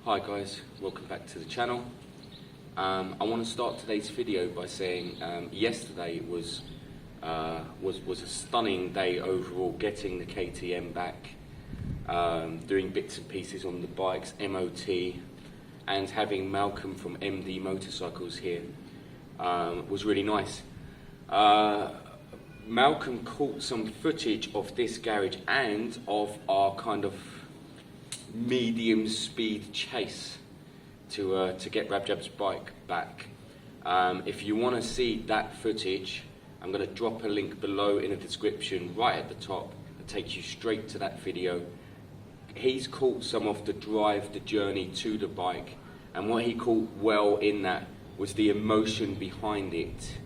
Hi guys, welcome back to the channel. I want to start today's video by saying yesterday was a stunning day overall, getting the KTM back, doing bits and pieces on the bikes, MOT, and having Malcolm from MD Motorcycles here was really nice. Malcolm caught some footage of this garage and of our kind of medium speed chase to get Rabjab's bike back. If you want to see that footage, I'm going to drop a link below in the description right at the top that takes you straight to that video. He's caught some of the drive, the journey to the bike, and what he caught well in that was the emotion behind it.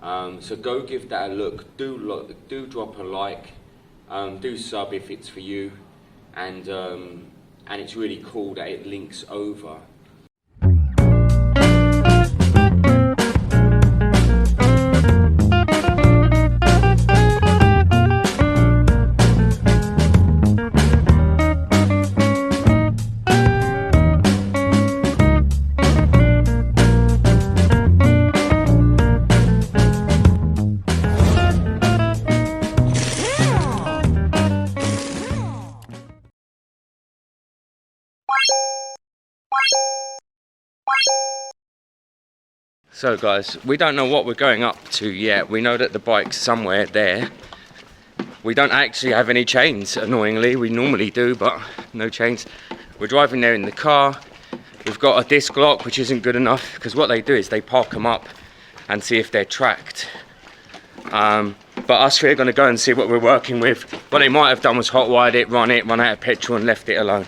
So go give that a look. Do drop a like, do sub if it's for you. And it's really cool that it links over. So guys, we don't know what we're going up to yet. We know that the bike's somewhere there. We don't actually have any chains, annoyingly. We normally do, but no chains. We're driving there in the car. We've got a disc lock, which isn't good enough, because what they do is they park them up and see if they're tracked. But us three are going to go and see what we're working with. What they might have done was hot-wired it, run out of petrol and left it alone.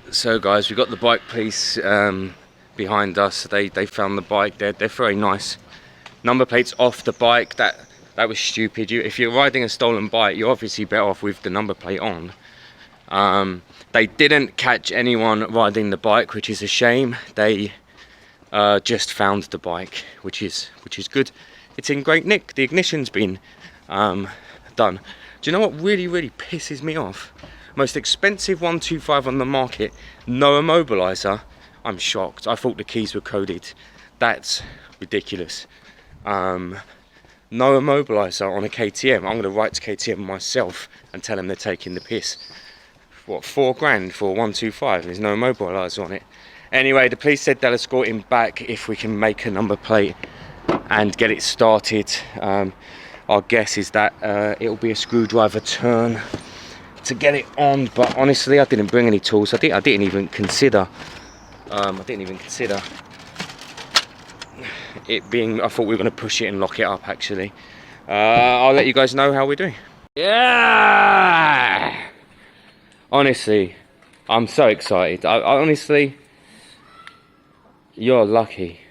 So guys, we've got the bike police behind us. They found the bike. They're very nice. Number plates off the bike. That was stupid. If you're riding a stolen bike, you're obviously better off with the number plate on. They didn't catch anyone riding the bike, which is a shame. They just found the bike, which is good. It's in great nick. The ignition's been done. Do you know what really pisses me off? Most expensive 125 on the market, no immobiliser. I'm shocked. I thought the keys were coded. That's ridiculous. No immobiliser on a KTM. I'm going to write to KTM myself and tell them they're taking the piss. What, £4 for 125? There's no immobiliser on it. Anyway, the police said they'll escort him back if we can make a number plate and get it started. Our guess is that it'll be a screwdriver turn to get it on, but honestly I didn't bring any tools. I didn't even consider it being, I thought we were going to push it and lock it up actually. I'll let you guys know how we're doing. Yeah, honestly I'm so excited. I honestly, you're lucky.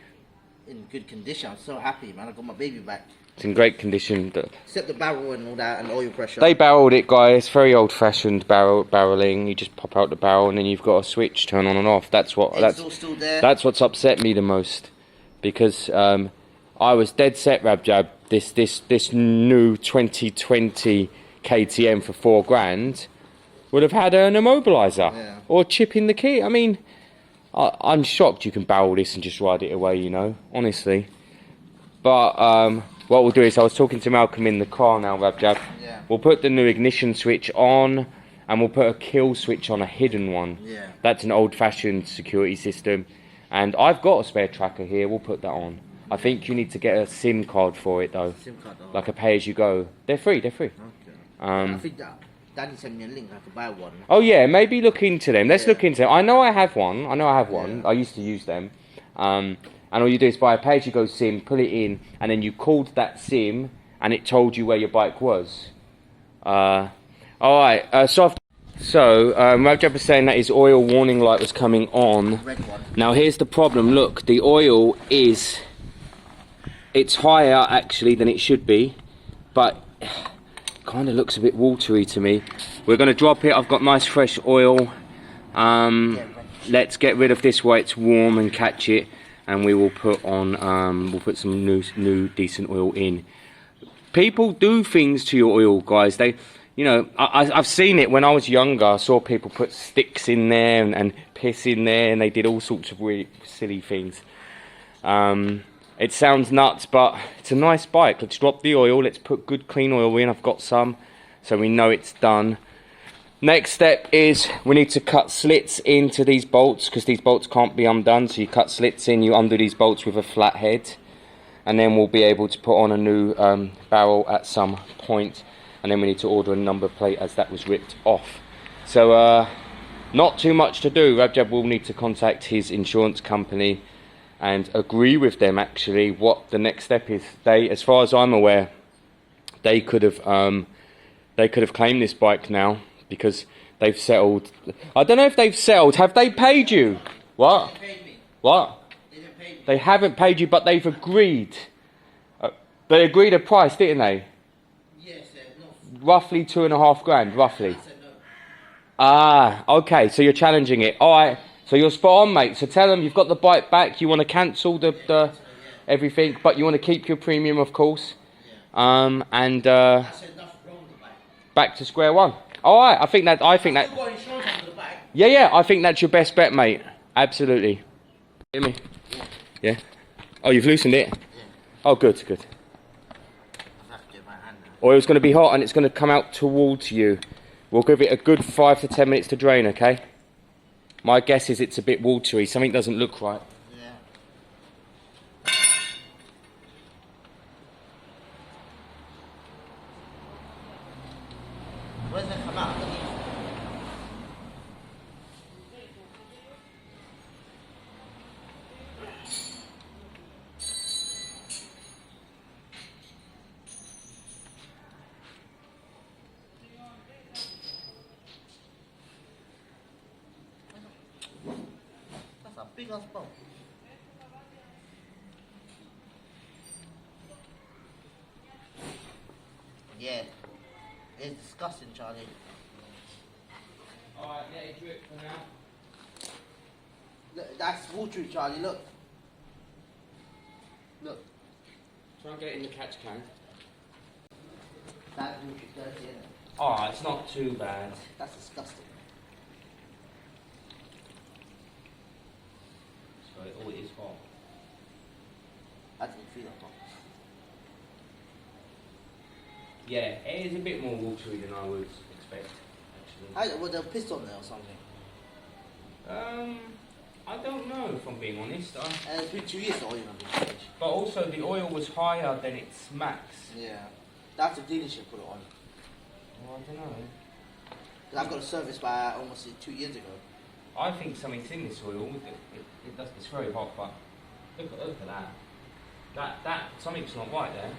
In good condition. I'm so happy, man. I got my baby back. It's in great condition. Except the barrel and all that, and oil pressure. They barreled it, guys. Very old-fashioned barreling. You just pop out the barrel, and then you've got a switch, turn on and off. That's still there. That's what's upset me the most, because I was dead set, Rabjab. This new 2020 KTM for £4 would have had an immobiliser or chip in the key. I mean, I'm shocked you can barrel this and just ride it away. You know, honestly. But what we'll do is, I was talking to Malcolm in the car now, Rabjab. Yeah. We'll put the new ignition switch on, and we'll put a kill switch on, a hidden one. Yeah. That's an old-fashioned security system. And I've got a spare tracker here, we'll put that on. I think you need to get a SIM card for it though. SIM card, though. Like a pay-as-you-go. They're free. Okay. I think that Daddy sent me a link, I could buy one. Oh yeah, maybe look into them. Let's look into them. I know I have one. I used to use them. And all you do is buy a pay-as-you-go SIM, put it in, and then you called that SIM, and it told you where your bike was. Alright, so Rabjab was saying that his oil warning light was coming on. Red one. Now here's the problem, look, the oil it's higher actually than it should be, but kind of looks a bit watery to me. We're going to drop it. I've got nice fresh oil. Let's get rid of this while it's warm and catch it. And we will put on, we'll put some new decent oil in. people do things to your oil, guys. They, you know, I've seen it when I was younger. I saw people put sticks in there and piss in there, and they did all sorts of really silly things. It sounds nuts, but it's a nice bike. Let's drop the oil. Let's put good clean oil in. I've got some, so we know it's done. Next step is we need to cut slits into these bolts, because these bolts can't be undone. So you cut slits in, you undo these bolts with a flat head, and then we'll be able to put on a new barrel at some point. And then we need to order a number plate, as that was ripped off. So not too much to do. Rajab will need to contact his insurance company and agree with them actually what the next step is. They, as far as I'm aware, they could have claimed this bike now, because they've settled. I don't know if they've settled. Have they paid you? What? They paid me. What? They didn't pay me. They haven't paid you, but they've agreed. They agreed a price, didn't they? Yes, no. Roughly 2.5 grand, roughly. I said no. Ah, okay, so you're challenging it. Alright, so you're spot on, mate. So tell them you've got the bike back, you want to cancel the everything, but you want to keep your premium, of course. Yeah. And I said nothing wrong with the bike. back to square one. Alright, I think that I still got insurance on the bike. yeah, I think that's your best bet, mate. Absolutely. Hear me? Yeah. Oh, you've loosened it? Yeah. Oh, good. I have to get my hand now. Oil's going to be hot and it's going to come out towards you. We'll give it a good 5 to 10 minutes to drain, okay? My guess is it's a bit watery. Something doesn't look right. Yeah. Where's that come out? Underneath? That's a big ass boat. Yeah. It's disgusting, Charlie. Alright, let it drip for now. Look, that's watery, Charlie. Look. Look. Try and get it in the catch can. That's watery, dirty, isn't it? Alright, it's not too bad. That's disgusting. So it is hot. I didn't feel that hot. Yeah, it is a bit more watery than I would expect, actually. Was there a piston there or something? I don't know, if I'm being honest. It's been 2 years, the oil on this stage. But also the oil was higher than its max. Yeah. That's the dealership put it on. Well, I don't know. 'Cause I got a service by almost 2 years ago. I think something's in this oil. It does, it's very hot, but look at that. That something's not right there.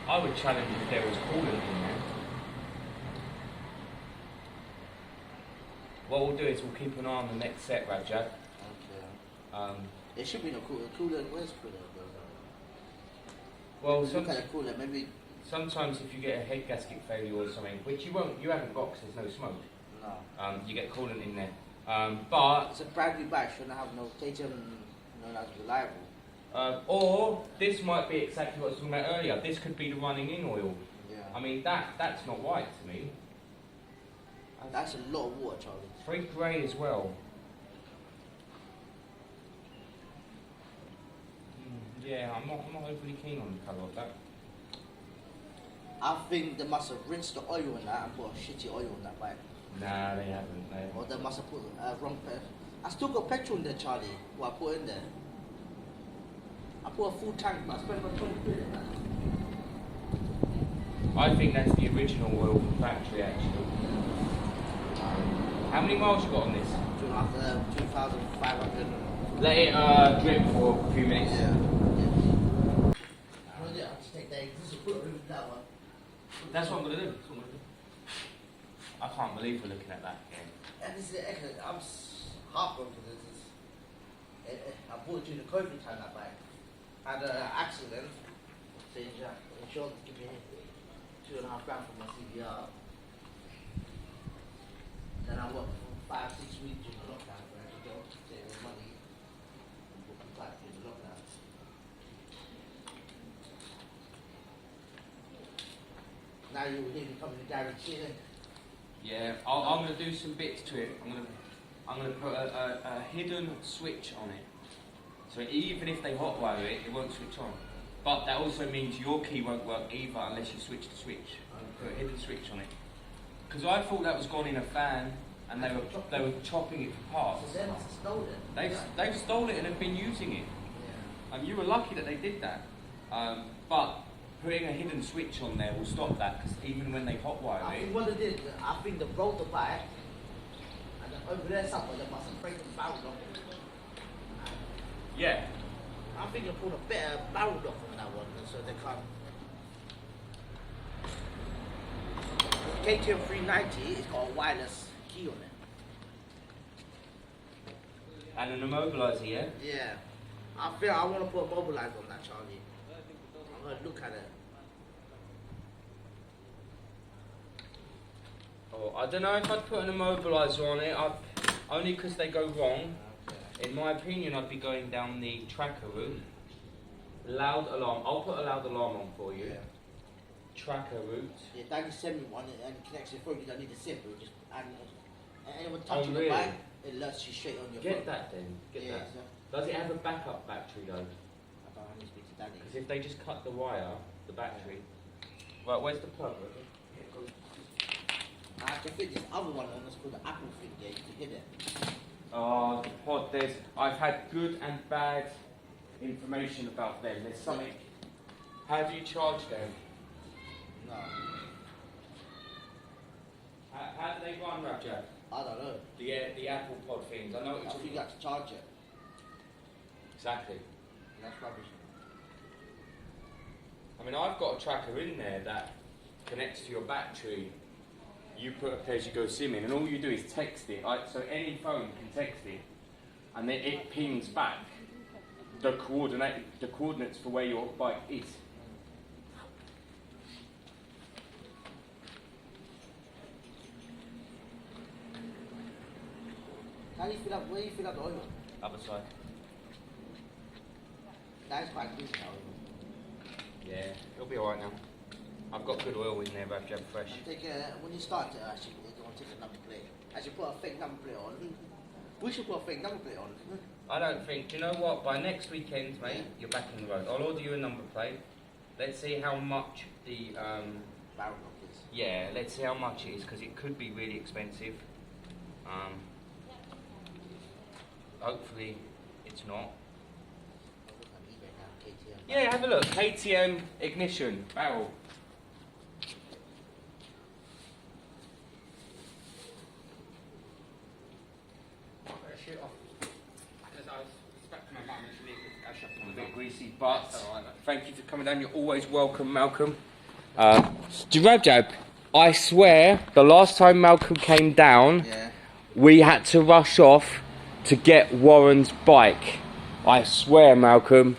I would challenge if there was coolant in there. What we'll do is we'll keep an eye on the next set, Rajab. Okay. There should be no coolant. Coolant, where's coolant? Well, Look at the coolant, maybe. sometimes if you get a head gasket failure or something, which you haven't got because there's no smoke. No. You get coolant in there. But It's a brand new bike, shouldn't have no KTM, no, that's reliable. or this might be exactly what I was talking about earlier. This could be the running in oil. Yeah. I mean that's not right to me. That's a lot of water, Charlie. It's very grey as well. Yeah, I'm not overly keen on the colour of that. I think they must have rinsed the oil in that and put a shitty oil on that bike. Nah, they haven't. Or they must have put wrong petrol. I still got petrol in there, Charlie. What I put in there. I put a full tank, but I spent about 20 quid in that. I think that's the original oil from factory actually. How many miles you got on this? 2,500. Let it drip for a few minutes. Yeah. Well, yeah, I'll just take that. This is put it in that one. That's what I'm gonna do. I can't believe we're looking at that again. And this is excellent. I'm heartbroken for this. I bought it during the COVID time, that bike. Had an accident. So insurance give me £2.5 grand for my CBR. Then I worked for 5-6 weeks during the lockdown for a job to save money. And book the bike during the lockdown. now you need to come in the garage here. Yeah, I'm going to do some bits to it. I'm going to put a hidden switch on it. So even if they hotwire it, it won't switch on. But that also means your key won't work either unless you switch the switch. Put a hidden switch on it. Because I thought that was gone in a fan and they were chopping it for parts. So they must have stolen it. They've stolen it and have been using it. Yeah. You were lucky that they did that. But putting a hidden switch on there will stop that, because even when they hotwire I it... think what they did, I think they broke the bike, and then over there somewhere they must have break the barrel off. Yeah. I think they pulled a better barrel off on that one, so they can't. The KTM 390, it's got a wireless key on it. And an immobiliser, yeah? Yeah. I feel I want to put a mobilizer on that, Charlie. I'm going to look at it. Oh, I don't know if I'd put an immobiliser on it, only because they go wrong. In my opinion, I'd be going down the tracker route. Loud alarm. I'll put a loud alarm on for you. Yeah. Tracker route. Yeah, Daddy sent me one and it connects your phone. You don't need a SIM. It just anyone touching really? the bike, it alerts you straight on your phone. Get that then. Get Yeah, that. so Does it have a backup battery though? I don't need to speak to Daddy. Because if they just cut the wire, the battery. Right, where's the plug? I can fit this other one on. It's called the Apple thing. Yeah, you can hit it. Oh, the pod. I've had good and bad information about them. There's something. How do you charge them? No, How do they run, Rajab? I don't know. The Apple pod things. I know what I you're think talking you about. have to charge it. Exactly. That's rubbish. I mean, I've got a tracker in there that connects to your battery. You put a pay-as-you-go SIM in, and all you do is text it. So any phone can text it, and then it pings back the coordinates for where your bike is. How do you fill up? Where do you fill up the oil? Other side. That's quite good now. Yeah, it'll be alright now. I've got good oil in there, Rajab, fresh. And take when you start it, actually, you want to take a number plate. Actually, put a fake number plate on. We should put a fake number plate on. I don't think, you know what, by next weekend, mate, you're back on the road. I'll order you a number plate. Let's see how much the, Barrel lock is. yeah, let's see how much it is, because it could be really expensive. Hopefully, it's not. Look on eBay now, KTM. Yeah, have a look. KTM ignition, barrel. A bit greasy, but thank you for coming down. You're always welcome, Malcolm. Rajab, I swear, the last time Malcolm came down, Yeah. we had to rush off to get Warren's bike. I swear, Malcolm.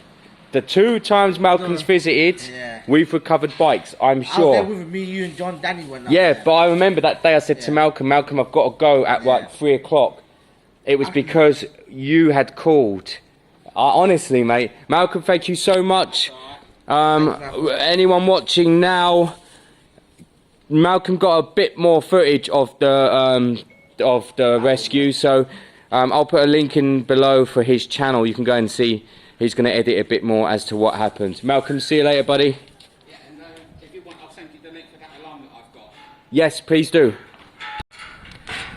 The 2 times Malcolm's visited, Yeah. we've recovered bikes, I'm I was sure. there with me, you and John Danny went up Yeah, there. but I remember that day I said to Yeah. Malcolm, I've got to go at like 3 o'clock. It was because you had called. Honestly, mate. Malcolm, thank you so much. Anyone watching now, Malcolm got a bit more footage of the rescue, so I'll put a link in below for his channel. You can go and see. He's going to edit a bit more as to what happened. Malcolm, see you later, buddy. Yeah, and if you want, I'll send you the link for that alarm that I've got. Yes, please do.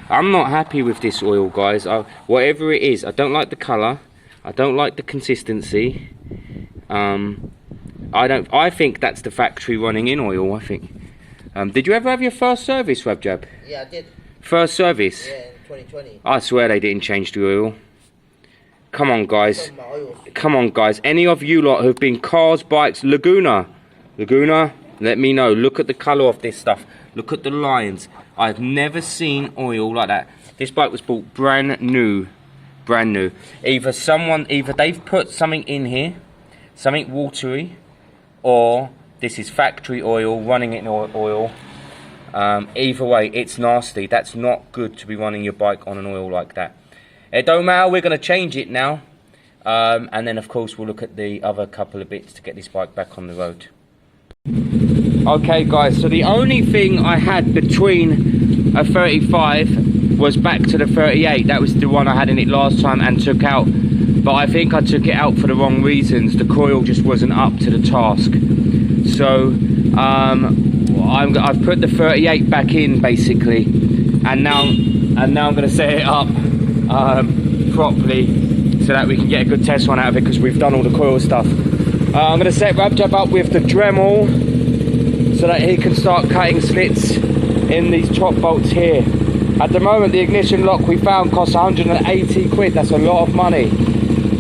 I'm not happy with this oil, guys. Whatever it is, I don't like the colour. I don't like the consistency. I think that's the factory running in oil, I think. Did you ever have your first service, Rajab? Yeah, I did. First service? Yeah, in 2020. I swear they didn't change the oil. Come on, guys. Talking about oil. Come on, guys. Any of you lot who've been cars, bikes, Laguna, let me know. Look at the colour of this stuff. Look at the lines. I've never seen oil like that. This bike was bought brand new. Brand new. Either they've put something in here, something watery, or this is factory oil, running it in oil. Either way, it's nasty. That's not good to be running your bike on an oil like that. It don't matter, we're going to change it now. And then, of course, we'll look at the other couple of bits to get this bike back on the road. Okay guys, so the only thing I had between a 35 was back to the 38. That was the one I had in it last time and took out, but I think I took it out for the wrong reasons. The coil just wasn't up to the task. So I've put the 38 back in basically, and now I'm going to set it up properly so that we can get a good test run out of it, because we've done all the coil stuff. I'm going to set Rabjab up with the Dremel so that he can start cutting slits in these top bolts here. At the moment the ignition lock we found costs 180 quid, that's a lot of money.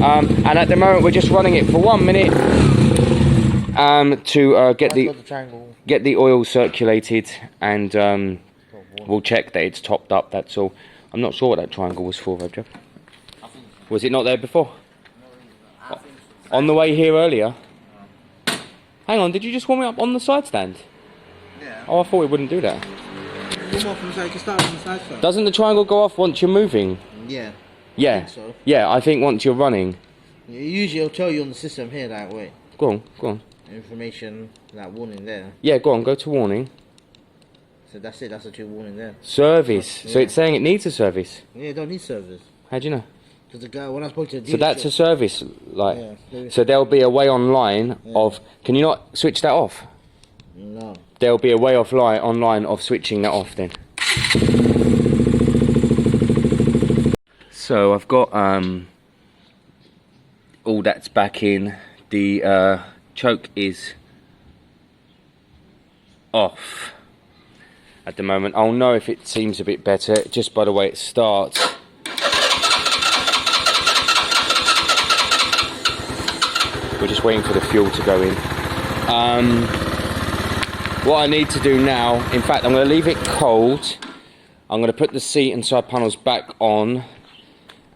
And at the moment we're just running it for 1 minute to get the oil circulated, and we'll check that it's topped up, that's all. I'm not sure what that triangle was for, Roger. Was it not there before? On the way here earlier? Hang on, did you just warm it up on the side stand? Yeah. Oh, I thought it wouldn't do that. Come off and say, just start on the side stand. Doesn't the triangle go off once you're moving? Yeah. Yeah. I think so. Yeah, I think once you're running. Usually it'll tell you on the system here that way. Go on, go on. Information, that warning there. Yeah, go on, go to warning. So that's it, that's the 2 warning there. Service. Yeah. So it's saying it needs a service. Yeah, it don't need service. How do you know? Because the guy, when I spoke to the dealership, So that's a service, like. Yeah, so there'll be a way online of. Can you not switch that off? No. There'll be a way online of switching that off then. So I've got all that's back in. The choke is off at the moment. I'll know if it seems a bit better just by the way it starts. We're just waiting for the fuel to go in. What I need to do now, in fact I'm going to leave it cold. I'm going to put the seat and side panels back on,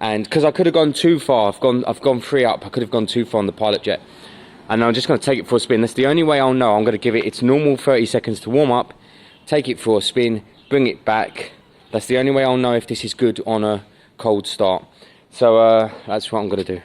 and because I could have gone too far, I've gone 3 up, I could have gone too far on the pilot jet, and I'm just going to take it for a spin. That's the only way I'll know. I'm going to give it its normal 30 seconds to warm up, take it for a spin, bring it back. That's the only way I'll know if this is good on a cold start. So that's what I'm going to do.